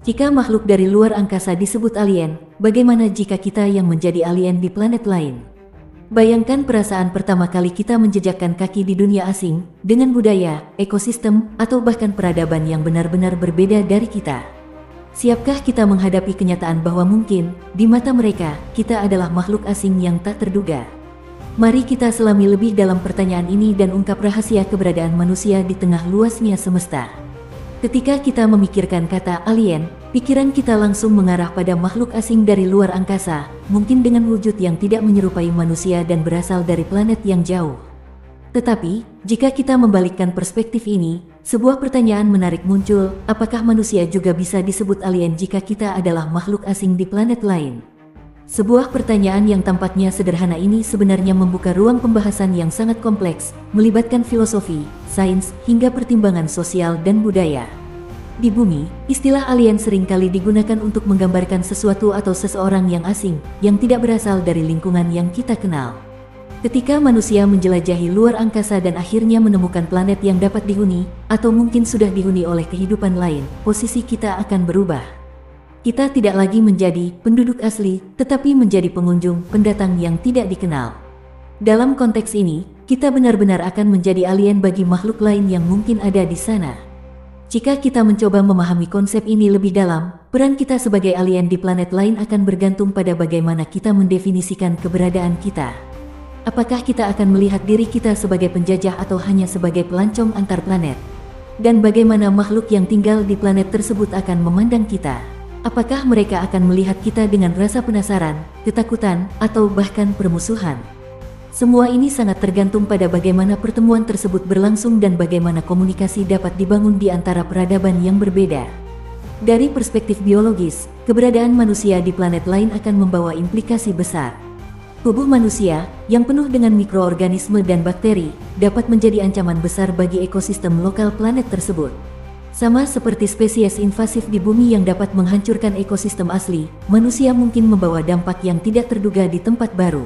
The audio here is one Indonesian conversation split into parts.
Jika makhluk dari luar angkasa disebut alien, bagaimana jika kita yang menjadi alien di planet lain? Bayangkan perasaan pertama kali kita menjejakkan kaki di dunia asing, dengan budaya, ekosistem, atau bahkan peradaban yang benar-benar berbeda dari kita. Siapkah kita menghadapi kenyataan bahwa mungkin, di mata mereka, kita adalah makhluk asing yang tak terduga? Mari kita selami lebih dalam pertanyaan ini dan ungkap rahasia keberadaan manusia di tengah luasnya semesta. Ketika kita memikirkan kata alien, pikiran kita langsung mengarah pada makhluk asing dari luar angkasa, mungkin dengan wujud yang tidak menyerupai manusia dan berasal dari planet yang jauh. Tetapi, jika kita membalikkan perspektif ini, sebuah pertanyaan menarik muncul, apakah manusia juga bisa disebut alien jika kita adalah makhluk asing di planet lain? Sebuah pertanyaan yang tampaknya sederhana ini sebenarnya membuka ruang pembahasan yang sangat kompleks, melibatkan filosofi, sains, hingga pertimbangan sosial dan budaya. Di bumi, istilah alien seringkali digunakan untuk menggambarkan sesuatu atau seseorang yang asing, yang tidak berasal dari lingkungan yang kita kenal. Ketika manusia menjelajahi luar angkasa dan akhirnya menemukan planet yang dapat dihuni, atau mungkin sudah dihuni oleh kehidupan lain, posisi kita akan berubah. Kita tidak lagi menjadi penduduk asli, tetapi menjadi pengunjung, pendatang yang tidak dikenal. Dalam konteks ini, kita benar-benar akan menjadi alien bagi makhluk lain yang mungkin ada di sana. Jika kita mencoba memahami konsep ini lebih dalam, peran kita sebagai alien di planet lain akan bergantung pada bagaimana kita mendefinisikan keberadaan kita. Apakah kita akan melihat diri kita sebagai penjajah atau hanya sebagai pelancong antar planet? Dan bagaimana makhluk yang tinggal di planet tersebut akan memandang kita? Apakah mereka akan melihat kita dengan rasa penasaran, ketakutan, atau bahkan permusuhan? Semua ini sangat tergantung pada bagaimana pertemuan tersebut berlangsung dan bagaimana komunikasi dapat dibangun di antara peradaban yang berbeda. Dari perspektif biologis, keberadaan manusia di planet lain akan membawa implikasi besar. Tubuh manusia, yang penuh dengan mikroorganisme dan bakteri, dapat menjadi ancaman besar bagi ekosistem lokal planet tersebut. Sama seperti spesies invasif di bumi yang dapat menghancurkan ekosistem asli, manusia mungkin membawa dampak yang tidak terduga di tempat baru.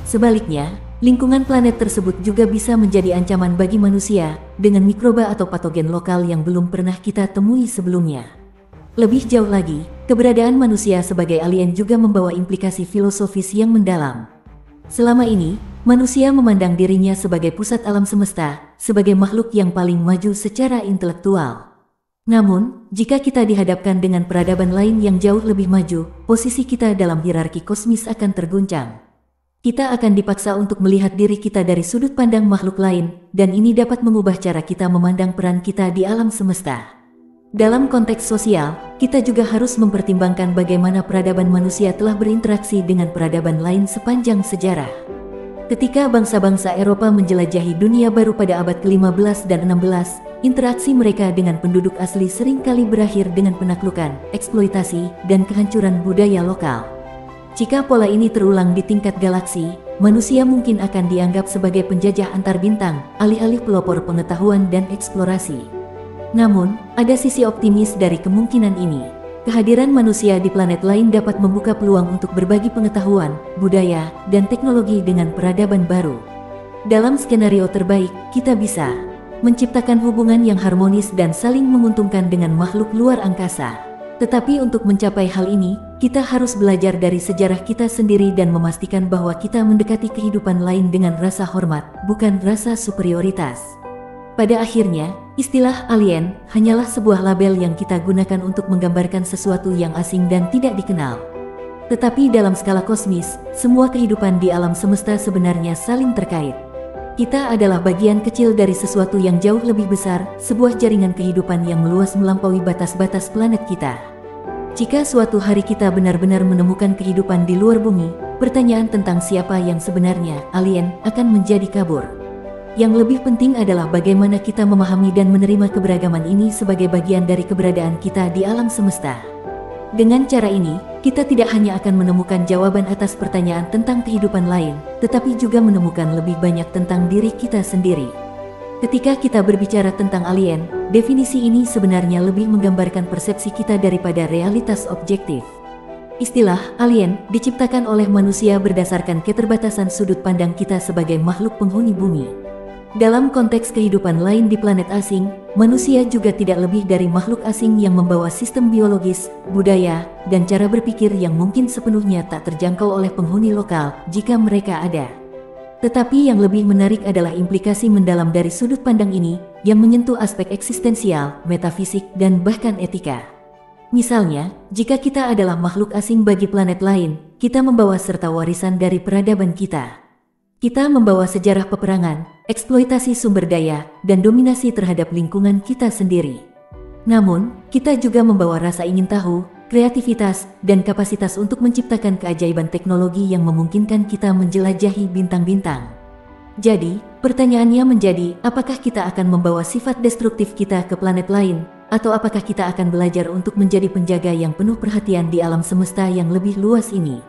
Sebaliknya, lingkungan planet tersebut juga bisa menjadi ancaman bagi manusia, dengan mikroba atau patogen lokal yang belum pernah kita temui sebelumnya. Lebih jauh lagi, keberadaan manusia sebagai alien juga membawa implikasi filosofis yang mendalam. Selama ini, manusia memandang dirinya sebagai pusat alam semesta, sebagai makhluk yang paling maju secara intelektual. Namun, jika kita dihadapkan dengan peradaban lain yang jauh lebih maju, posisi kita dalam hierarki kosmis akan terguncang. Kita akan dipaksa untuk melihat diri kita dari sudut pandang makhluk lain, dan ini dapat mengubah cara kita memandang peran kita di alam semesta. Dalam konteks sosial, kita juga harus mempertimbangkan bagaimana peradaban manusia telah berinteraksi dengan peradaban lain sepanjang sejarah. Ketika bangsa-bangsa Eropa menjelajahi dunia baru pada abad ke-15 dan 16, interaksi mereka dengan penduduk asli seringkali berakhir dengan penaklukan, eksploitasi, dan kehancuran budaya lokal. Jika pola ini terulang di tingkat galaksi, manusia mungkin akan dianggap sebagai penjajah antar bintang, alih-alih pelopor pengetahuan dan eksplorasi. Namun, ada sisi optimis dari kemungkinan ini. Kehadiran manusia di planet lain dapat membuka peluang untuk berbagi pengetahuan, budaya, dan teknologi dengan peradaban baru. Dalam skenario terbaik, kita bisa menciptakan hubungan yang harmonis dan saling menguntungkan dengan makhluk luar angkasa. Tetapi untuk mencapai hal ini, kita harus belajar dari sejarah kita sendiri dan memastikan bahwa kita mendekati kehidupan lain dengan rasa hormat, bukan rasa superioritas. Pada akhirnya, istilah alien hanyalah sebuah label yang kita gunakan untuk menggambarkan sesuatu yang asing dan tidak dikenal. Tetapi dalam skala kosmis, semua kehidupan di alam semesta sebenarnya saling terkait. Kita adalah bagian kecil dari sesuatu yang jauh lebih besar, sebuah jaringan kehidupan yang meluas melampaui batas-batas planet kita. Jika suatu hari kita benar-benar menemukan kehidupan di luar bumi, pertanyaan tentang siapa yang sebenarnya alien akan menjadi kabur. Yang lebih penting adalah bagaimana kita memahami dan menerima keberagaman ini sebagai bagian dari keberadaan kita di alam semesta. Dengan cara ini, kita tidak hanya akan menemukan jawaban atas pertanyaan tentang kehidupan lain, tetapi juga menemukan lebih banyak tentang diri kita sendiri. Ketika kita berbicara tentang alien, definisi ini sebenarnya lebih menggambarkan persepsi kita daripada realitas objektif. Istilah alien diciptakan oleh manusia berdasarkan keterbatasan sudut pandang kita sebagai makhluk penghuni bumi. Dalam konteks kehidupan lain di planet asing, manusia juga tidak lebih dari makhluk asing yang membawa sistem biologis, budaya, dan cara berpikir yang mungkin sepenuhnya tak terjangkau oleh penghuni lokal, jika mereka ada. Tetapi yang lebih menarik adalah implikasi mendalam dari sudut pandang ini, yang menyentuh aspek eksistensial, metafisik, dan bahkan etika. Misalnya, jika kita adalah makhluk asing bagi planet lain, kita membawa serta warisan dari peradaban kita. Kita membawa sejarah peperangan, eksploitasi sumber daya, dan dominasi terhadap lingkungan kita sendiri. Namun, kita juga membawa rasa ingin tahu, kreativitas, dan kapasitas untuk menciptakan keajaiban teknologi yang memungkinkan kita menjelajahi bintang-bintang. Jadi, pertanyaannya menjadi, apakah kita akan membawa sifat destruktif kita ke planet lain, atau apakah kita akan belajar untuk menjadi penjaga yang penuh perhatian di alam semesta yang lebih luas ini?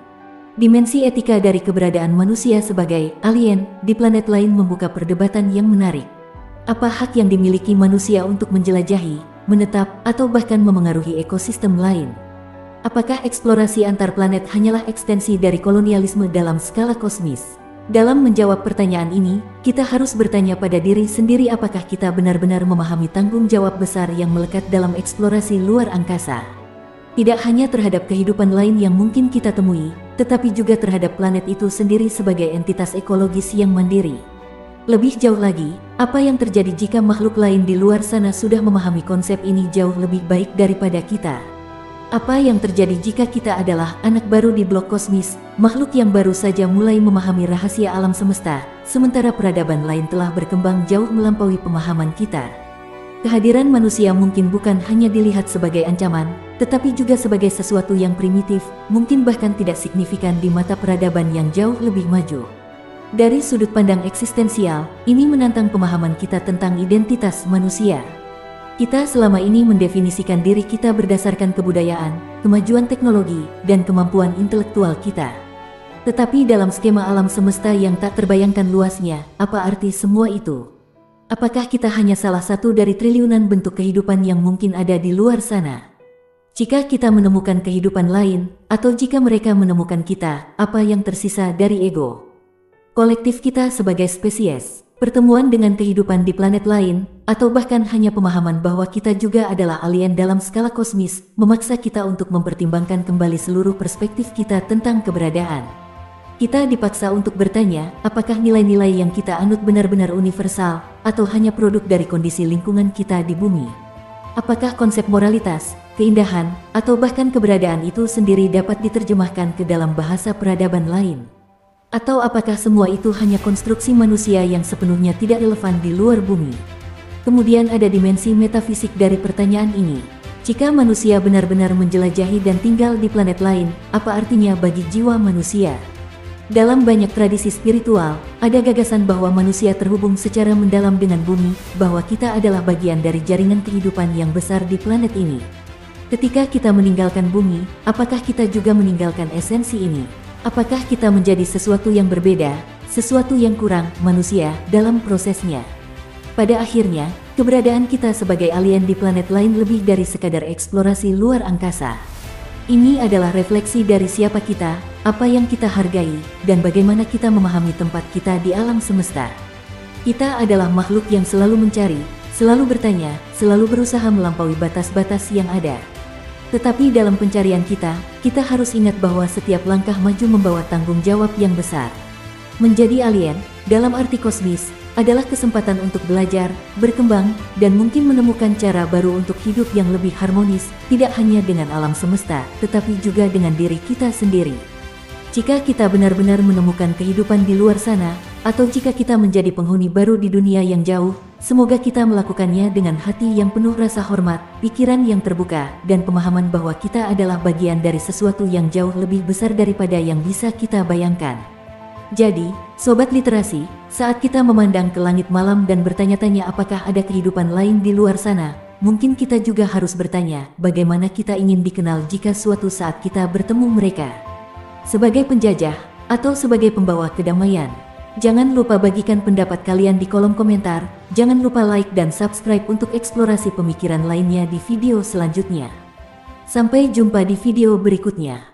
Dimensi etika dari keberadaan manusia sebagai alien di planet lain membuka perdebatan yang menarik. Apa hak yang dimiliki manusia untuk menjelajahi, menetap, atau bahkan memengaruhi ekosistem lain? Apakah eksplorasi antar planet hanyalah ekstensi dari kolonialisme dalam skala kosmis? Dalam menjawab pertanyaan ini, kita harus bertanya pada diri sendiri apakah kita benar-benar memahami tanggung jawab besar yang melekat dalam eksplorasi luar angkasa. Tidak hanya terhadap kehidupan lain yang mungkin kita temui, tetapi juga terhadap planet itu sendiri sebagai entitas ekologis yang mandiri. Lebih jauh lagi, apa yang terjadi jika makhluk lain di luar sana sudah memahami konsep ini jauh lebih baik daripada kita? Apa yang terjadi jika kita adalah anak baru di blok kosmis, makhluk yang baru saja mulai memahami rahasia alam semesta, sementara peradaban lain telah berkembang jauh melampaui pemahaman kita? Kehadiran manusia mungkin bukan hanya dilihat sebagai ancaman, tetapi juga sebagai sesuatu yang primitif, mungkin bahkan tidak signifikan di mata peradaban yang jauh lebih maju. Dari sudut pandang eksistensial, ini menantang pemahaman kita tentang identitas manusia. Kita selama ini mendefinisikan diri kita berdasarkan kebudayaan, kemajuan teknologi, dan kemampuan intelektual kita. Tetapi dalam skema alam semesta yang tak terbayangkan luasnya, apa arti semua itu? Apakah kita hanya salah satu dari triliunan bentuk kehidupan yang mungkin ada di luar sana? Jika kita menemukan kehidupan lain, atau jika mereka menemukan kita, apa yang tersisa dari ego kolektif kita sebagai spesies? Pertemuan dengan kehidupan di planet lain, atau bahkan hanya pemahaman bahwa kita juga adalah alien dalam skala kosmis, memaksa kita untuk mempertimbangkan kembali seluruh perspektif kita tentang keberadaan. Kita dipaksa untuk bertanya, apakah nilai-nilai yang kita anut benar-benar universal, atau hanya produk dari kondisi lingkungan kita di bumi? Apakah konsep moralitas, keindahan, atau bahkan keberadaan itu sendiri dapat diterjemahkan ke dalam bahasa peradaban lain? Atau apakah semua itu hanya konstruksi manusia yang sepenuhnya tidak relevan di luar bumi? Kemudian ada dimensi metafisik dari pertanyaan ini. Jika manusia benar-benar menjelajahi dan tinggal di planet lain, apa artinya bagi jiwa manusia? Dalam banyak tradisi spiritual, ada gagasan bahwa manusia terhubung secara mendalam dengan bumi, bahwa kita adalah bagian dari jaringan kehidupan yang besar di planet ini. Ketika kita meninggalkan bumi, apakah kita juga meninggalkan esensi ini? Apakah kita menjadi sesuatu yang berbeda, sesuatu yang kurang manusia dalam prosesnya? Pada akhirnya, keberadaan kita sebagai alien di planet lain lebih dari sekadar eksplorasi luar angkasa. Ini adalah refleksi dari siapa kita, apa yang kita hargai, dan bagaimana kita memahami tempat kita di alam semesta. Kita adalah makhluk yang selalu mencari, selalu bertanya, selalu berusaha melampaui batas-batas yang ada. Tetapi dalam pencarian kita harus ingat bahwa setiap langkah maju membawa tanggung jawab yang besar. Menjadi alien, dalam arti kosmis, adalah kesempatan untuk belajar, berkembang, dan mungkin menemukan cara baru untuk hidup yang lebih harmonis, tidak hanya dengan alam semesta, tetapi juga dengan diri kita sendiri. Jika kita benar-benar menemukan kehidupan di luar sana, atau jika kita menjadi penghuni baru di dunia yang jauh, semoga kita melakukannya dengan hati yang penuh rasa hormat, pikiran yang terbuka, dan pemahaman bahwa kita adalah bagian dari sesuatu yang jauh lebih besar daripada yang bisa kita bayangkan. Jadi, Sobat Literasi, saat kita memandang ke langit malam dan bertanya-tanya apakah ada kehidupan lain di luar sana, mungkin kita juga harus bertanya, bagaimana kita ingin dikenal jika suatu saat kita bertemu mereka? Sebagai penjajah, atau sebagai pembawa kedamaian? Jangan lupa bagikan pendapat kalian di kolom komentar, jangan lupa like dan subscribe untuk eksplorasi pemikiran lainnya di video selanjutnya. Sampai jumpa di video berikutnya.